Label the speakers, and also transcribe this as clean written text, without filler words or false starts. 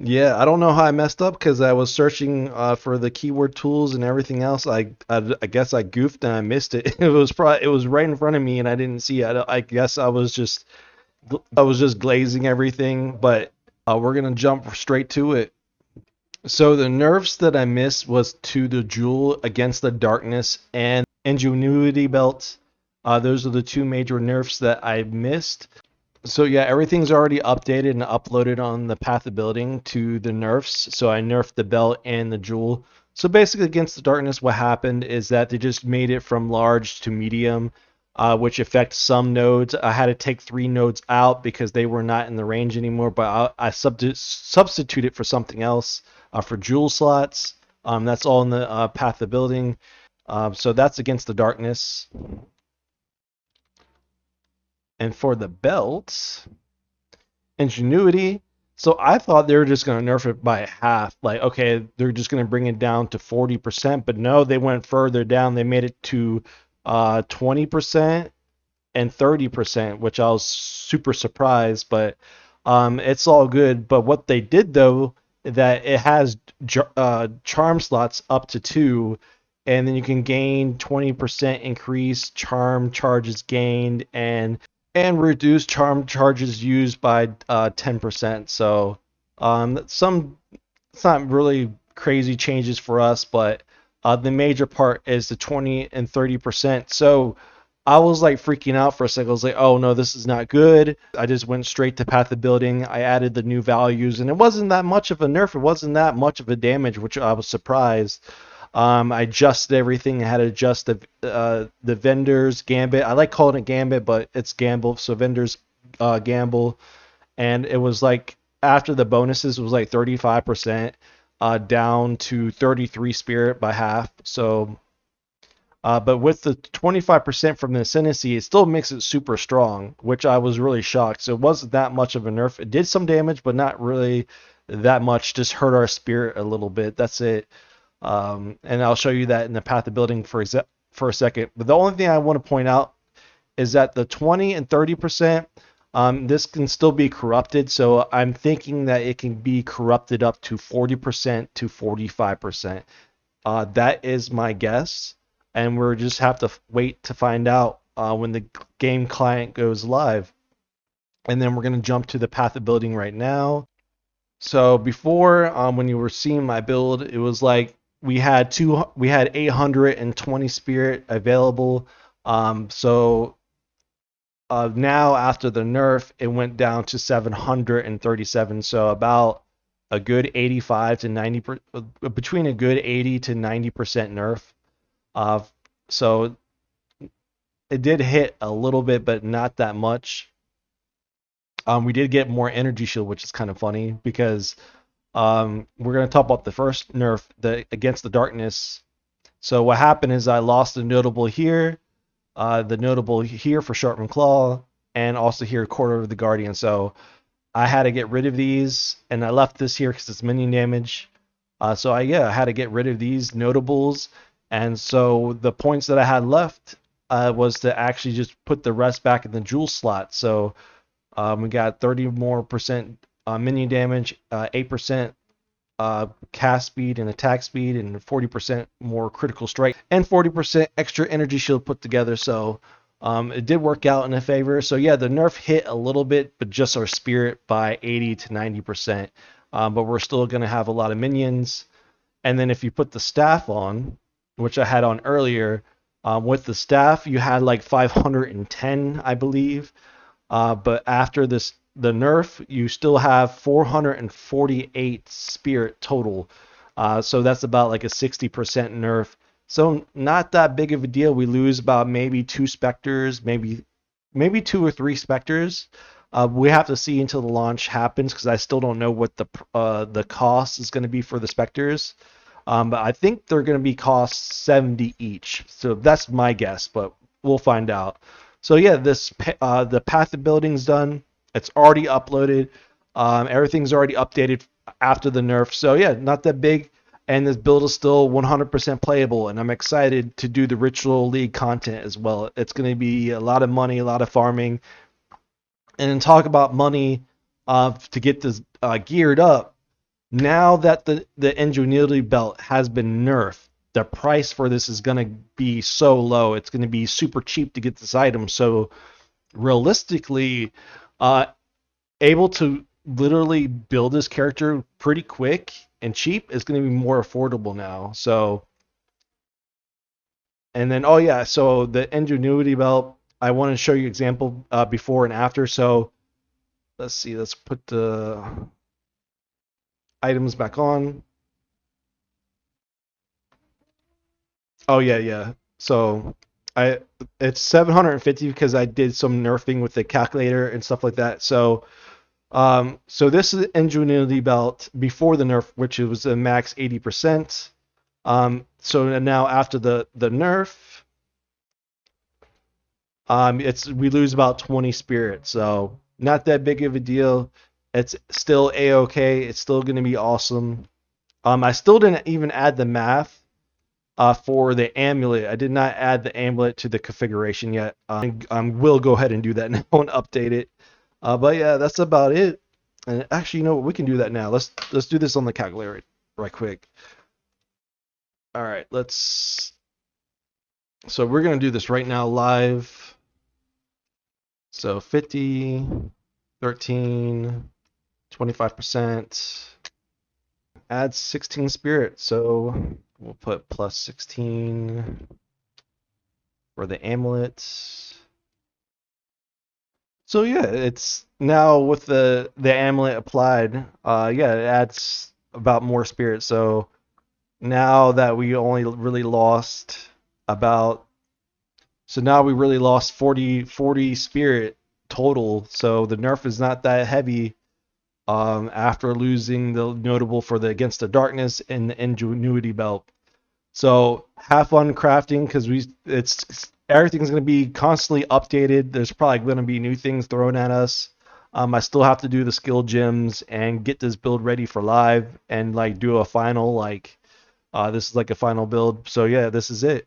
Speaker 1: Yeah, I don't know how I messed up because I was searching for the keyword tools and everything else. I guess I goofed and I missed it. It was right in front of me and I didn't see it. I guess I was just glazing everything, but we're gonna jump straight to it. So the nerfs that I missed was to the Jewel Against the Darkness and Ingenuity Belt. Those are the two major nerfs that I missed. So yeah, everything's already updated and uploaded on the path of building to the nerfs. So I nerfed the belt and the jewel. So basically, against the darkness, what happened is that they just made it from large to medium, which affects some nodes. I had to take 3 nodes out because they were not in the range anymore. But I substituted for something else for jewel slots. That's all in the path of building. So that's against the darkness. And for the belts, Ingenuity. So I thought they were just going to nerf it by half. Like, okay, they're just going to bring it down to 40%. But no, they went further down. They made it to 20% and 30%, which I was super surprised. But it's all good. But what they did, though, that it has charm slots up to 2. And then you can gain 20% increase charm charges gained and reduce charm charges used by 10%. So some it's not really crazy changes for us, but the major part is the 20 and 30%. So I was like freaking out for a second. I was like, oh no, this is not good. I just went straight to path of building. I added the new values, and it wasn't that much of a nerf. It wasn't that much of a damage, which I was surprised. I adjusted everything. I had to adjust the vendors gambit. I like calling it gambit, but it's gamble. So vendors gamble, and it was like after the bonuses it was like 35% down to 33 spirit by half. So, but with the 25% from the ascendancy, it still makes it super strong, which I was really shocked. So it wasn't that much of a nerf. It did some damage, but not really that much. Just hurt our spirit a little bit. That's it. And I'll show you that in the path of building for a second. But the only thing I want to point out is that the 20 and 30%, this can still be corrupted. So I'm thinking that it can be corrupted up to 40% to 45%. That is my guess, and we'll just have to wait to find out when the game client goes live. And then we're going to jump to the path of building right now. So before, when you were seeing my build, it was like we had 820 spirit available. So now after the nerf, it went down to 737. So about a good 85 to 90 between a good 80 to 90% nerf. Uh, so it did hit a little bit, but not that much. We did get more energy shield, which is kind of funny because we're going to talk about the first nerf, the against the darkness. So what happened is I lost the notable here for Sharpened Claw, and also here Quarter of the Guardian. So I had to get rid of these, and I left this here because it's minion damage. I had to get rid of these notables, and so the points that I had left was to actually just put the rest back in the jewel slot. So we got 30 more percent minion damage, 8% cast speed and attack speed, and 40% more critical strike, and 40% extra energy shield put together. So it did work out in a favor. So yeah, the nerf hit a little bit, but just our spirit by 80 to 90%. But we're still going to have a lot of minions. And then if you put the staff on, which I had on earlier, with the staff you had like 510, I believe. But after the nerf, you still have 448 spirit total. So that's about like a 60% nerf. So not that big of a deal. We lose about maybe 2 specters, maybe 2 or 3 specters. We have to see until the launch happens because I still don't know what the cost is going to be for the specters. But I think they're going to be cost 70 each. So that's my guess, but we'll find out. So yeah, the path of building's done. It's already uploaded. Everything's already updated after the nerf. So yeah, not that big. And this build is still 100% playable. And I'm excited to do the Ritual League content as well. It's going to be a lot of money, a lot of farming. And then talk about money to get this geared up. Now that the Ingenuity belt has been nerfed, the price for this is going to be so low. It's going to be super cheap to get this item. So realistically, uh, able to literally build this character pretty quick and cheap is going to be more affordable now. So, and then, oh yeah, so the Ingenuity belt, I want to show you example before and after. So let's see, let's put the items back on. Oh yeah, yeah. So I it's 750 because I did some nerfing with the calculator and stuff like that. So so this is the Ingenuity belt before the nerf, which was a max 80%. So now after the nerf, it's we lose about 20 spirit. So not that big of a deal. It's still a-okay. It's still going to be awesome. I still didn't even add the math for the amulet. I did not add the amulet to the configuration yet. I will go ahead and do that now and update it. But yeah, that's about it. And actually, you know what? We can do that now. Let's do this on the calculator right quick. All right, let's. So we're gonna do this right now live. So 50, 13, 25%. Add 16 spirit. So we'll put plus 16 for the amulet. So yeah, it's now with the amulet applied. Yeah, it adds about more spirit. So now that we only really lost about, so now we really lost 40 spirit total. So the nerf is not that heavy. After losing the notable for the Against the Darkness and the Ingenuity belt. So have fun crafting because it's everything's going to be constantly updated. There's probably going to be new things thrown at us. I still have to do the skill gems and get this build ready for live and like do a final like this is like a final build. So yeah, this is it.